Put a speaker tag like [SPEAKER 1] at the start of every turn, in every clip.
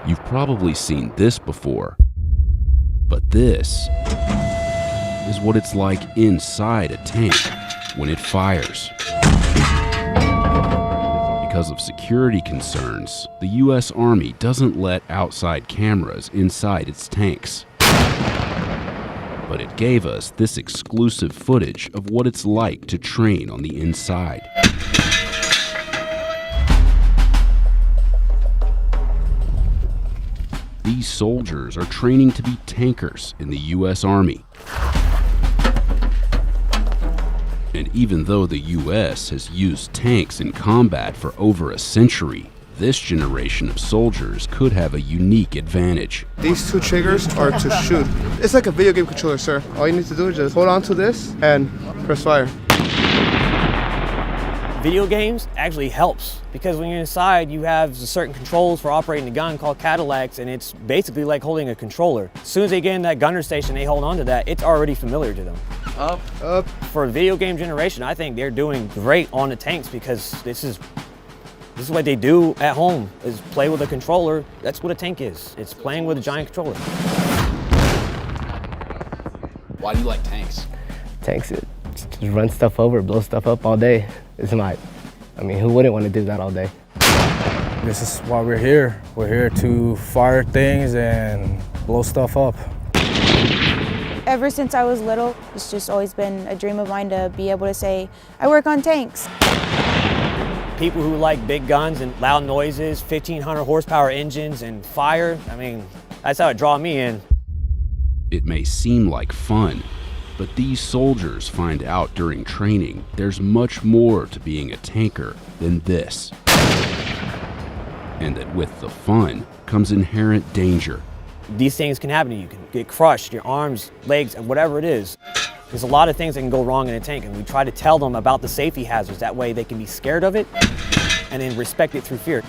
[SPEAKER 1] You've probably seen this before, but this is what it's like inside a tank when it fires. Because of security concerns, the U.S. Army doesn't let outside cameras inside its tanks. But it gave us this exclusive footage of what it's like to train on the inside. These soldiers are training to be tankers in the U.S. Army. And even though the U.S. has used tanks in combat for over a century, this generation of soldiers could have a unique advantage.
[SPEAKER 2] These two triggers are to shoot. It's like a video game controller, sir. All you need to do is just hold on to this and press fire.
[SPEAKER 3] Video games actually helps because when you're inside, you have certain controls for operating the gun called Cadillacs, and it's basically like holding a controller. As soon as they get in that gunner station, they hold on to that, it's already familiar to them.
[SPEAKER 2] Up.
[SPEAKER 3] For a video game generation, I think they're doing great on the tanks because this is what they do at home, is play with a controller. That's what a tank is. It's playing with a giant controller.
[SPEAKER 4] Why do you like tanks?
[SPEAKER 5] Tanks, it just run stuff over, blow stuff up all day. Who wouldn't want to do that all day?
[SPEAKER 6] This is why we're here. We're here to fire things and blow stuff up.
[SPEAKER 7] Ever since I was little, it's just always been a dream of mine to be able to say, I work on tanks.
[SPEAKER 3] People who like big guns and loud noises, 1,500 horsepower engines and fire, that's how it draw me in.
[SPEAKER 1] It may seem like fun, but these soldiers find out during training there's much more to being a tanker than this. And that with the fun comes inherent danger.
[SPEAKER 3] These things can happen to you. You can get crushed, your arms, legs, and whatever it is. There's a lot of things that can go wrong in a tank, and we try to tell them about the safety hazards. That way they can be scared of it and then respect it through fear.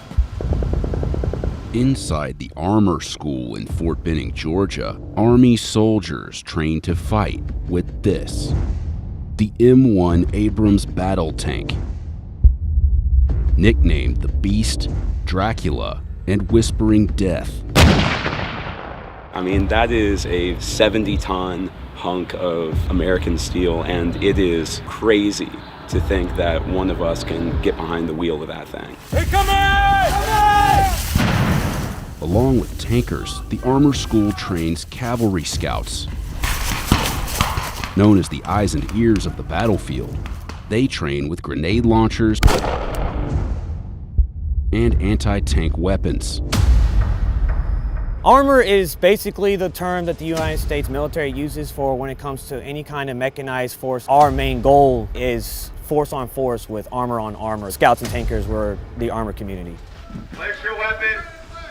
[SPEAKER 1] Inside the armor school in Fort Benning, Georgia, Army soldiers train to fight with this, the M1 Abrams battle tank. Nicknamed the Beast, Dracula, and Whispering Death.
[SPEAKER 8] That is a 70-ton hunk of American steel, and it is crazy to think that one of us can get behind the wheel of that thing.
[SPEAKER 1] Along with tankers, the armor school trains cavalry scouts. Known as the eyes and ears of the battlefield, they train with grenade launchers and anti-tank weapons.
[SPEAKER 3] Armor is basically the term that the United States military uses for when it comes to any kind of mechanized force. Our main goal is force on force with armor on armor. Scouts and tankers were the armor community.
[SPEAKER 9] Place your weapon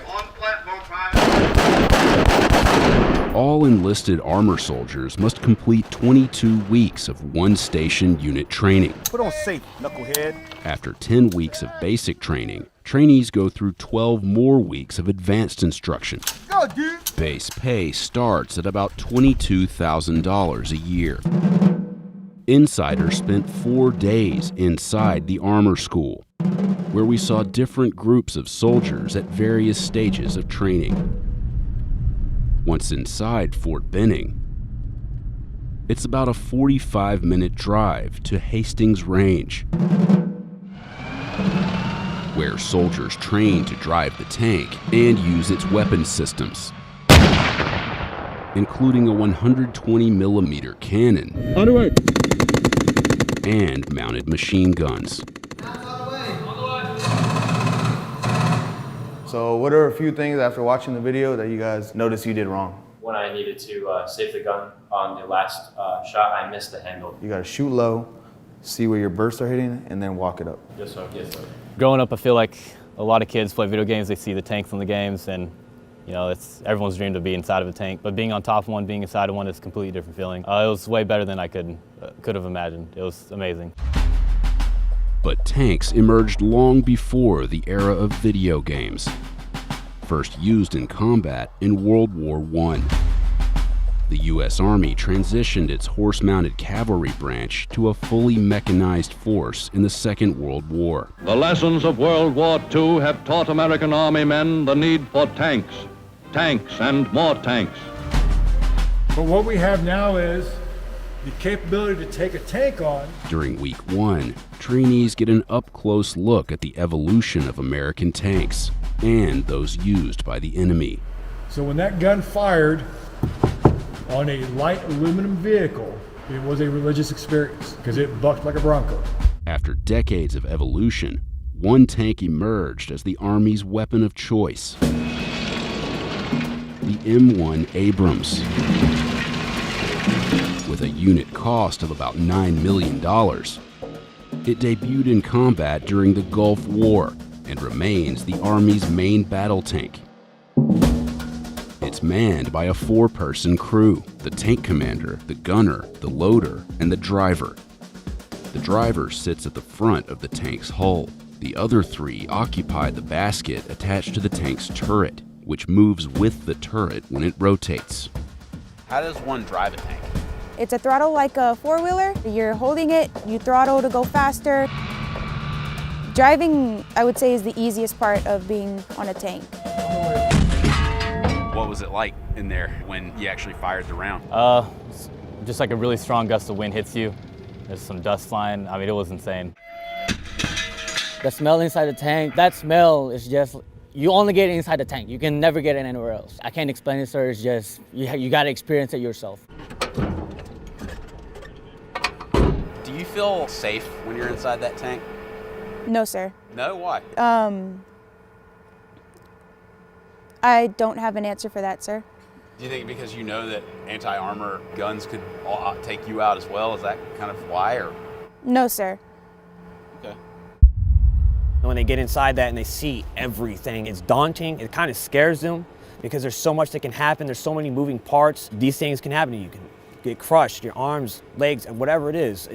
[SPEAKER 9] on platform 5.
[SPEAKER 1] All enlisted armor soldiers must complete 22 weeks of one-station unit training.
[SPEAKER 9] Put on safe, knucklehead.
[SPEAKER 1] After 10 weeks of basic training, trainees go through 12 more weeks of advanced instruction.
[SPEAKER 9] Go, dude.
[SPEAKER 1] Base pay starts at about $22,000 a year. Insiders spent 4 days inside the armor school, where we saw different groups of soldiers at various stages of training. Once inside Fort Benning, it's about a 45-minute drive to Hastings Range, where soldiers train to drive the tank and use its weapon systems, including a 120mm cannon and mounted machine guns.
[SPEAKER 10] So what are a few things after watching the video that you guys noticed you did wrong?
[SPEAKER 11] When I needed to save the gun on the last shot, I missed the handle.
[SPEAKER 10] You gotta shoot low, see where your bursts are hitting, and then walk it up.
[SPEAKER 11] Yes, sir. Yes, sir.
[SPEAKER 12] Growing up, I feel like a lot of kids play video games, they see the tanks in the games, and it's everyone's dream to be inside of a tank. But being on top of one, being inside of one is a completely different feeling. It was way better than I could have imagined. It was amazing.
[SPEAKER 1] But tanks emerged long before the era of video games, first used in combat in World War I. The U.S. Army transitioned its horse-mounted cavalry branch to a fully mechanized force in the Second World War.
[SPEAKER 13] The lessons of World War II have taught American Army men the need for tanks, tanks and more tanks.
[SPEAKER 14] But what we have now is the capability to take a tank on.
[SPEAKER 1] During Week 1, trainees get an up-close look at the evolution of American tanks and those used by the enemy.
[SPEAKER 14] So when that gun fired on a light aluminum vehicle, it was a religious experience because it bucked like a bronco.
[SPEAKER 1] After decades of evolution, one tank emerged as the Army's weapon of choice: the M1 Abrams. With a unit cost of about $9 million, it debuted in combat during the Gulf War and remains the Army's main battle tank. It's manned by a 4-person crew: the tank commander, the gunner, the loader, and the driver. The driver sits at the front of the tank's hull. The other 3 occupy the basket attached to the tank's turret, which moves with the turret when it rotates.
[SPEAKER 4] How does one drive a tank?
[SPEAKER 7] It's a throttle like a four-wheeler. You're holding it, you throttle to go faster. Driving, I would say, is the easiest part of being on a tank.
[SPEAKER 4] What was it like in there when you actually fired the round?
[SPEAKER 12] Just like a really strong gust of wind hits you. There's some dust flying. I mean, it was insane.
[SPEAKER 3] The smell inside the tank, that smell is just, you only get it inside the tank. You can never get it anywhere else. I can't explain it, sir. It's just, you gotta experience it yourself.
[SPEAKER 4] Do you feel safe when you're inside that tank?
[SPEAKER 7] No, sir.
[SPEAKER 4] No? Why?
[SPEAKER 7] I don't have an answer for that, sir.
[SPEAKER 4] Do you think because you know that anti-armor guns could take you out as well? Is that kind of why? Or?
[SPEAKER 7] No, sir.
[SPEAKER 4] Okay.
[SPEAKER 3] When they get inside that and they see everything, it's daunting. It kind of scares them because there's so much that can happen. There's so many moving parts. These things can happen to you. You can get crushed, your arms, legs, and whatever it is.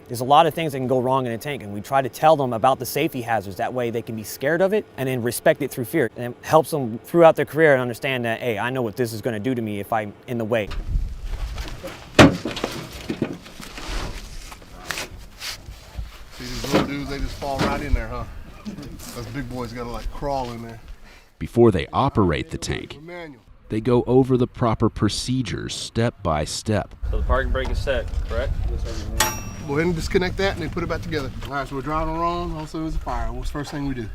[SPEAKER 3] There's a lot of things that can go wrong in a tank, and we try to tell them about the safety hazards. That way they can be scared of it and then respect it through fear. And it helps them throughout their career and understand that, hey, I know what this is going to do to me if I'm in the way.
[SPEAKER 15] See these little dudes, they just fall right in there, huh? Those big boys gotta like crawl in there.
[SPEAKER 1] Before they operate the tank, they go over the proper procedures step by step.
[SPEAKER 11] So the parking brake is set, correct?
[SPEAKER 15] Go ahead and disconnect that and then put it back together. All right, so we're driving around, also there's a fire. What's the first thing we do?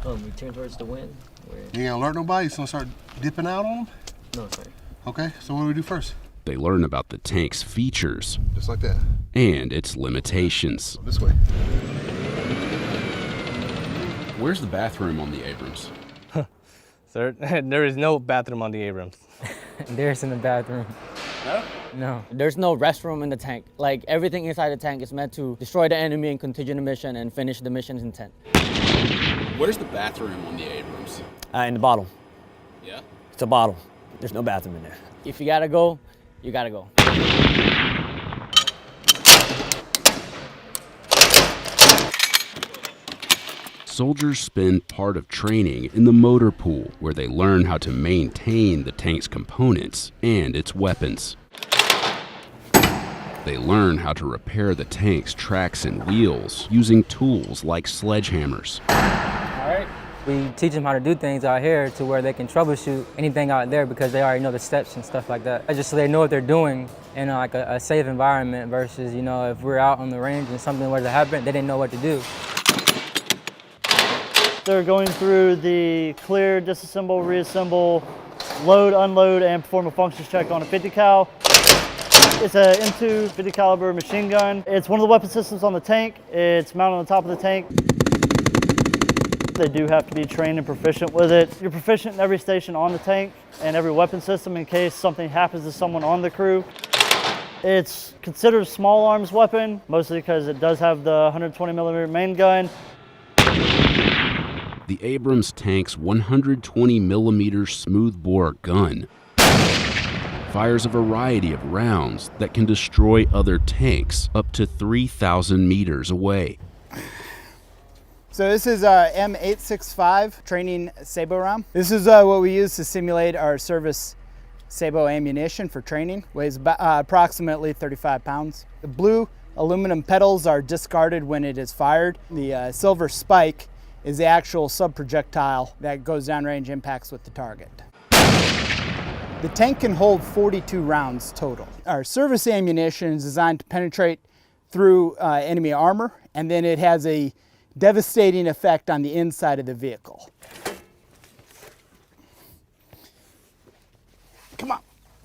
[SPEAKER 16] We turn towards the wind.
[SPEAKER 15] You ain't gonna alert nobody? You just gonna start dipping out on them?
[SPEAKER 16] No, sir.
[SPEAKER 15] Okay, so what do we do first?
[SPEAKER 1] They learn about the tank's features.
[SPEAKER 15] Just like that.
[SPEAKER 1] And its limitations.
[SPEAKER 15] This way.
[SPEAKER 1] Where's the bathroom on the Abrams?
[SPEAKER 5] Sir, there is no bathroom on the Abrams.
[SPEAKER 16] There isn't a bathroom.
[SPEAKER 3] No?
[SPEAKER 16] No.
[SPEAKER 3] There's no restroom in the tank. Like, everything inside the tank is meant to destroy the enemy and continue the mission and finish the mission's intent.
[SPEAKER 4] Where's the bathroom on the Abrams?
[SPEAKER 3] In the bottle.
[SPEAKER 4] Yeah?
[SPEAKER 3] It's a bottle. There's no bathroom in there. If you gotta go, you gotta go.
[SPEAKER 1] Soldiers spend part of training in the motor pool, where they learn how to maintain the tank's components and its weapons. They learn how to repair the tank's tracks and wheels using tools like sledgehammers.
[SPEAKER 16] All right. We teach them how to do things out here to where they can troubleshoot anything out there because they already know the steps and stuff like that. Just so they know what they're doing in like a safe environment versus, you know, if we're out on the range and something were to happen, they didn't know what to do.
[SPEAKER 17] They're going through the clear, disassemble, reassemble, load, unload, and perform a functions check on a 50 cal. It's a M2 50 caliber machine gun. It's one of the weapon systems on the tank. It's mounted on the top of the tank. They do have to be trained and proficient with it. You're proficient in every station on the tank and every weapon system in case something happens to someone on the crew. It's considered a small arms weapon, mostly because it does have the 120mm main gun.
[SPEAKER 1] The Abrams tank's 120mm smoothbore gun fires a variety of rounds that can destroy other tanks up to 3,000 meters away.
[SPEAKER 18] So this is M865 training Sabo round. This is what we use to simulate our service sabot ammunition for training, weighs approximately 35 pounds. The blue aluminum petals are discarded when it is fired. The silver spike is the actual sub-projectile that goes downrange impacts with the target. The tank can hold 42 rounds total. Our service ammunition is designed to penetrate through enemy armor, and then it has a devastating effect on the inside of the vehicle. Come on,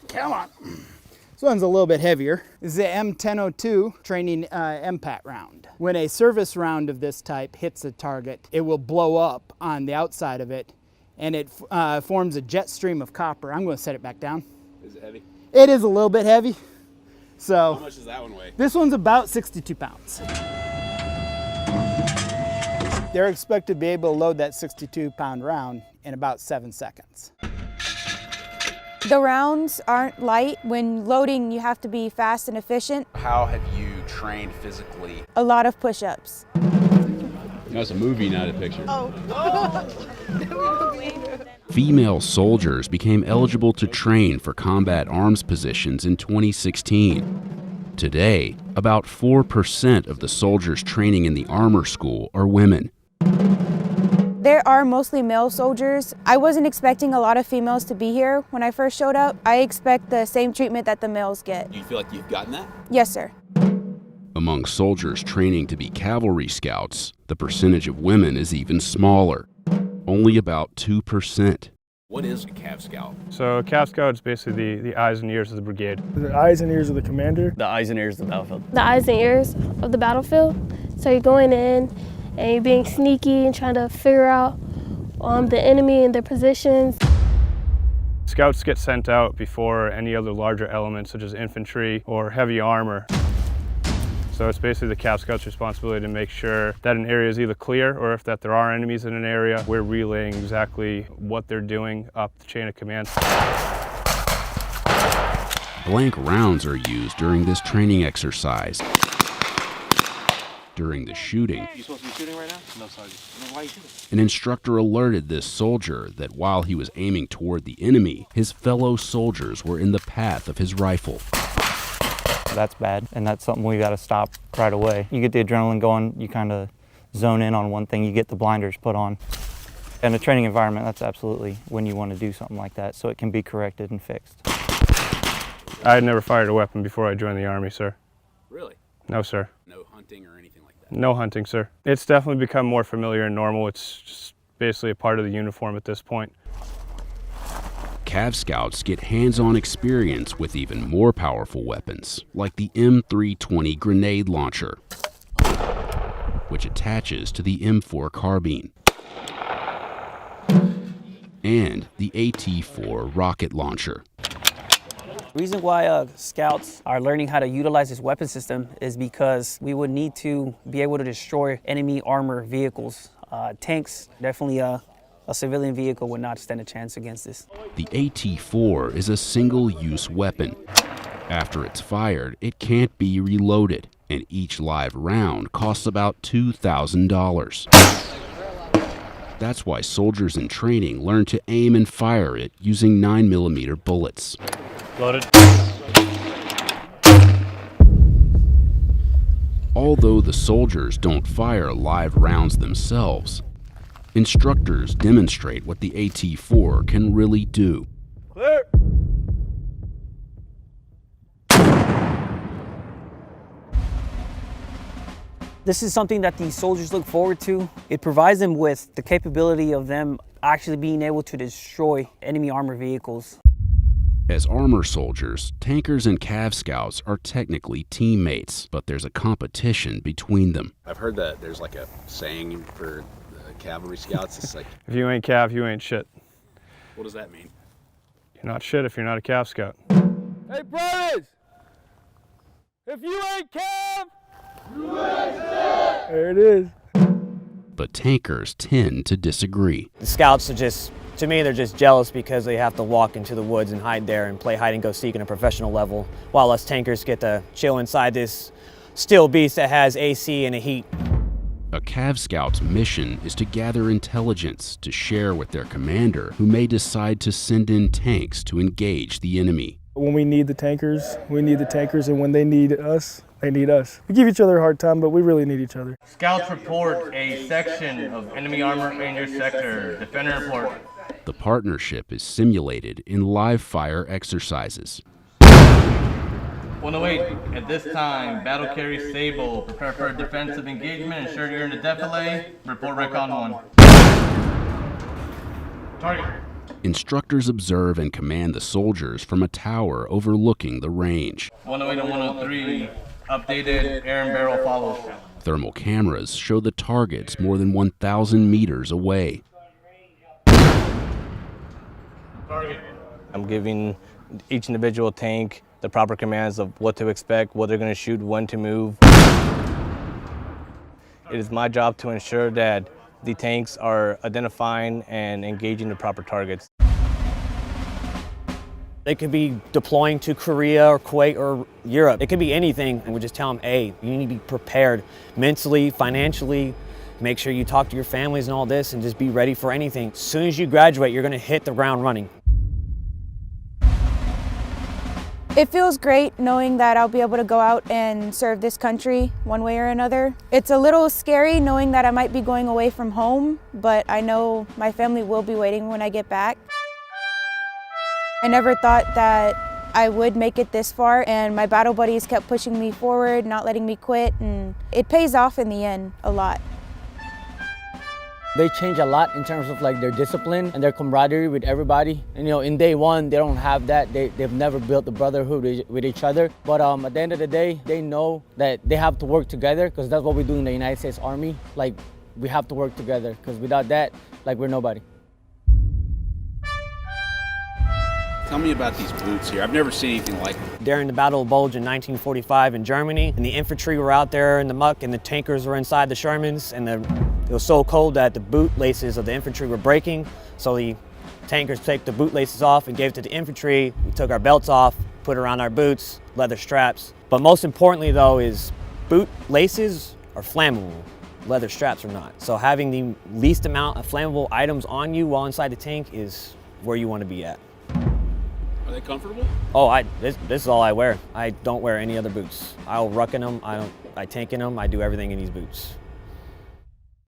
[SPEAKER 18] come on. This one's a little bit heavier. This is the M1002 training MPAT round. When a service round of this type hits a target, it will blow up on the outside of it, and it forms a jet stream of copper. I'm going to set it back down.
[SPEAKER 4] Is it heavy?
[SPEAKER 18] It is a little bit heavy. So
[SPEAKER 4] how much does that one weigh?
[SPEAKER 18] This one's about 62 pounds. They're expected to be able to load that 62-pound round in about 7 seconds.
[SPEAKER 7] The rounds aren't light. When loading, you have to be fast and efficient.
[SPEAKER 4] How have you trained physically?
[SPEAKER 7] A lot of push-ups.
[SPEAKER 4] That's a movie, not a picture.
[SPEAKER 1] Female soldiers became eligible to train for combat arms positions in 2016. Today, about 4% of the soldiers training in the armor school are women.
[SPEAKER 7] There are mostly male soldiers. I wasn't expecting a lot of females to be here when I first showed up. I expect the same treatment that the males get.
[SPEAKER 4] Do you feel like you've gotten that?
[SPEAKER 7] Yes, sir.
[SPEAKER 1] Among soldiers training to be cavalry scouts, the percentage of women is even smaller, only about 2%.
[SPEAKER 4] What is a Cav Scout?
[SPEAKER 19] So a Cav Scout is basically the eyes and ears of the brigade.
[SPEAKER 20] The eyes and ears of the commander.
[SPEAKER 21] The eyes and ears of the battlefield.
[SPEAKER 22] The eyes and ears of the battlefield. So you're going in and you're being sneaky and trying to figure out the enemy and their positions.
[SPEAKER 19] Scouts get sent out before any other larger elements such as infantry or heavy armor. So it's basically the Cav Scout's responsibility to make sure that an area is either clear or if that there are enemies in an area, we're relaying exactly what they're doing up the chain of command.
[SPEAKER 1] Blank rounds are used during this training exercise. During the shooting,
[SPEAKER 4] You supposed to be shooting right now? No, Sergeant. Why are you shooting?
[SPEAKER 1] an instructor alerted this soldier that while he was aiming toward the enemy, his fellow soldiers were in the path of his rifle.
[SPEAKER 23] That's bad, and that's something we got to stop right away. You get the adrenaline going, you kind of zone in on one thing, you get the blinders put on. In a training environment, that's absolutely when you want to do something like that, so it can be corrected and fixed.
[SPEAKER 19] I had never fired a weapon before I joined the Army, sir.
[SPEAKER 4] Really?
[SPEAKER 19] No, sir.
[SPEAKER 4] No hunting or anything like that?
[SPEAKER 19] No hunting, sir. It's definitely become more familiar and normal. It's just basically a part of the uniform at this point.
[SPEAKER 1] Cav Scouts get hands-on experience with even more powerful weapons, like the M320 grenade launcher, which attaches to the M4 carbine, and the AT4 rocket launcher.
[SPEAKER 24] The reason why scouts are learning how to utilize this weapon system is because we would need to be able to destroy enemy armor vehicles. Tanks, definitely a civilian vehicle would not stand a chance against this.
[SPEAKER 1] The AT4 is a single-use weapon. After it's fired, it can't be reloaded, and each live round costs about $2,000. That's why soldiers in training learn to aim and fire it using 9mm bullets.
[SPEAKER 19] Loaded.
[SPEAKER 1] Although the soldiers don't fire live rounds themselves, instructors demonstrate what the AT4 can really do.
[SPEAKER 20] Clear.
[SPEAKER 24] This is something that these soldiers look forward to. It provides them with the capability of them actually being able to destroy enemy armor vehicles.
[SPEAKER 1] As armor soldiers, tankers and Cav Scouts are technically teammates, but there's a competition between them.
[SPEAKER 4] I've heard that there's like a saying for the cavalry scouts. It's like,
[SPEAKER 19] If you ain't Cav, you ain't shit.
[SPEAKER 4] what does that mean?
[SPEAKER 19] You're not shit if you're not a Cav Scout.
[SPEAKER 20] Hey, brothers! If you ain't Cav, you ain't shit! There it is.
[SPEAKER 1] But tankers tend to disagree.
[SPEAKER 3] The scouts are just, to me, they're just jealous because they have to walk into the woods and hide there and play hide and go seek on a professional level, while us tankers get to chill inside this steel beast that has AC and a heat.
[SPEAKER 1] A Cav Scout's mission is to gather intelligence to share with their commander, who may decide to send in tanks to engage the enemy.
[SPEAKER 2] When we need the tankers, we need the tankers, and when they need us, they need us. We give each other a hard time, but we really need each other.
[SPEAKER 6] Scouts report a section of enemy armor in your sector. Defender report.
[SPEAKER 1] The partnership is simulated in live-fire exercises.
[SPEAKER 6] 108, at this time, battle carry Sable. Prepare for a defensive engagement. Ensure you're in a defilade. Report recon 1. Target.
[SPEAKER 1] Instructors observe and command the soldiers from a tower overlooking the range.
[SPEAKER 6] 108 and 103, updated air and barrel follows.
[SPEAKER 1] Thermal cameras show the targets more than 1,000 meters away.
[SPEAKER 6] Target.
[SPEAKER 12] I'm giving each individual tank the proper commands of what to expect, what they're going to shoot, when to move. It is my job to ensure that the tanks are identifying and engaging the proper targets.
[SPEAKER 3] They could be deploying to Korea or Kuwait or Europe. It could be anything, and we just tell them, hey, you need to be prepared mentally, financially. Make sure you talk to your families and all this, and just be ready for anything. As soon as you graduate, you're gonna hit the ground running.
[SPEAKER 7] It feels great knowing that I'll be able to go out and serve this country one way or another. It's a little scary knowing that I might be going away from home, but I know my family will be waiting when I get back. I never thought that I would make it this far, and my battle buddies kept pushing me forward, not letting me quit, and it pays off in the end a lot.
[SPEAKER 8] They change a lot in terms of like their discipline and their camaraderie with everybody. And you know, in day one, they don't have that. They've never built the brotherhood with each other. But at the end of the day, they know that they have to work together, because that's what we do in the United States Army. Like, we have to work together, because without that, like, we're nobody.
[SPEAKER 4] Tell me about these boots here. I've never seen anything like them.
[SPEAKER 3] During the Battle of Bulge in 1945 in Germany, and the infantry were out there in the muck, and the tankers were inside the Shermans, and it was so cold that the boot laces of the infantry were breaking. So the tankers took the boot laces off and gave it to the infantry. We took our belts off, put around our boots, leather straps. But most importantly though is boot laces are flammable. Leather straps are not. So having the least amount of flammable items on you while inside the tank is where you want to be at.
[SPEAKER 4] Are they comfortable?
[SPEAKER 3] Oh, this is all I wear. I don't wear any other boots. I'll ruck in them, I tank in them, I do everything in these boots.